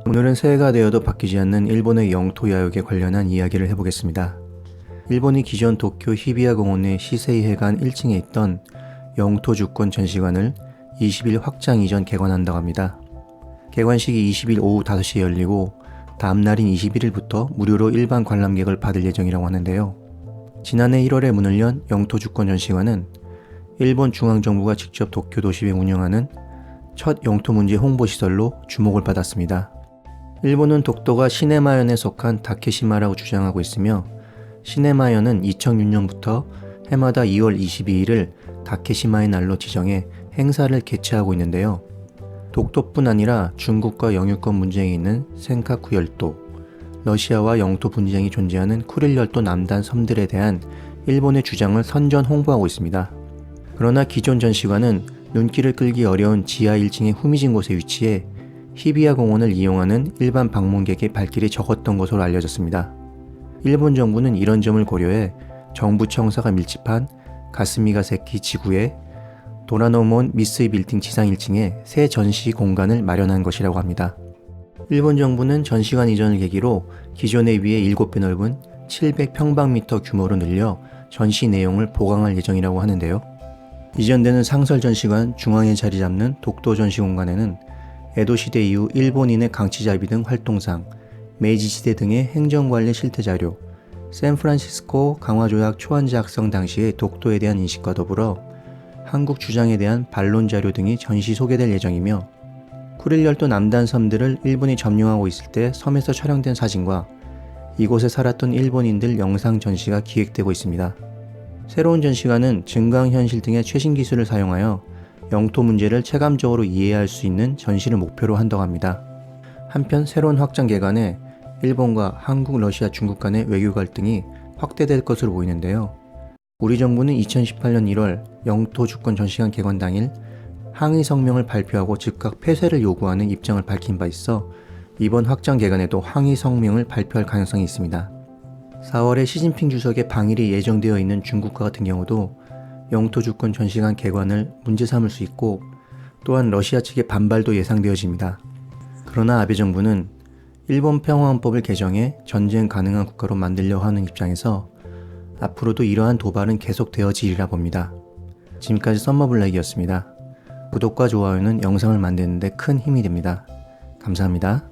오늘은 새해가 되어도 바뀌지 않는 일본의 영토 야욕에 관련한 이야기를 해보겠습니다. 일본이 기존 도쿄 히비야 공원의 시세이해관 1층에 있던 영토 주권 전시관을 20일 확장 이전 개관한다고 합니다. 개관식이 20일 오후 5시에 열리고 다음 날인 21일부터 무료로 일반 관람객을 받을 예정이라고 하는데요. 지난해 1월에 문을 연 영토 주권 전시관은 일본 중앙정부가 직접 도쿄 도심에 운영하는 첫 영토 문제 홍보 시설로 주목을 받았습니다. 일본은 독도가 시네마현에 속한 다케시마라고 주장하고 있으며 시네마현은 2006년부터 해마다 2월 22일을 다케시마의 날로 지정해 행사를 개최하고 있는데요. 독도뿐 아니라 중국과 영유권 분쟁이 있는 센카쿠 열도, 러시아와 영토 분쟁이 존재하는 쿠릴 열도 남단 섬들에 대한 일본의 주장을 선전 홍보하고 있습니다. 그러나 기존 전시관은 눈길을 끌기 어려운 지하 1층의 후미진 곳에 위치해 히비야 공원을 이용하는 일반 방문객의 발길이 적었던 것으로 알려졌습니다. 일본 정부는 이런 점을 고려해 정부 청사가 밀집한 가스미가세키 지구에 도라노몬 미쓰이 빌딩 지상 1층에 새 전시 공간을 마련한 것이라고 합니다. 일본 정부는 전시관 이전을 계기로 기존에 비해 7배 넓은 700평방미터 규모로 늘려 전시 내용을 보강할 예정이라고 하는데요. 이전되는 상설 전시관 중앙에 자리 잡는 독도 전시 공간에는 에도시대 이후 일본인의 강치잡이 등 활동상, 메이지시대 등의 행정관리 실태자료, 샌프란시스코 강화조약 초안지 작성 당시의 독도에 대한 인식과 더불어 한국 주장에 대한 반론 자료 등이 전시 소개될 예정이며 쿠릴 열도 남단 섬들을 일본이 점령하고 있을 때 섬에서 촬영된 사진과 이곳에 살았던 일본인들 영상 전시가 기획되고 있습니다. 새로운 전시관은 증강현실 등의 최신 기술을 사용하여 영토 문제를 체감적으로 이해할 수 있는 전시를 목표로 한다고 합니다. 한편 새로운 확장 개관에 일본과 한국, 러시아, 중국 간의 외교 갈등이 확대될 것으로 보이는데요. 우리 정부는 2018년 1월 영토 주권 전시관 개관 당일 항의 성명을 발표하고 즉각 폐쇄를 요구하는 입장을 밝힌 바 있어 이번 확장 개관에도 항의 성명을 발표할 가능성이 있습니다. 4월에 시진핑 주석의 방일이 예정되어 있는 중국과 같은 경우도 영토 주권 전시관 개관을 문제 삼을 수 있고 또한 러시아 측의 반발도 예상되어집니다. 그러나 아베 정부는 일본 평화헌법을 개정해 전쟁 가능한 국가로 만들려 하는 입장에서 앞으로도 이러한 도발은 계속되어지리라 봅니다. 지금까지 썸머블랙이었습니다. 구독과 좋아요는 영상을 만드는 데 큰 힘이 됩니다. 감사합니다.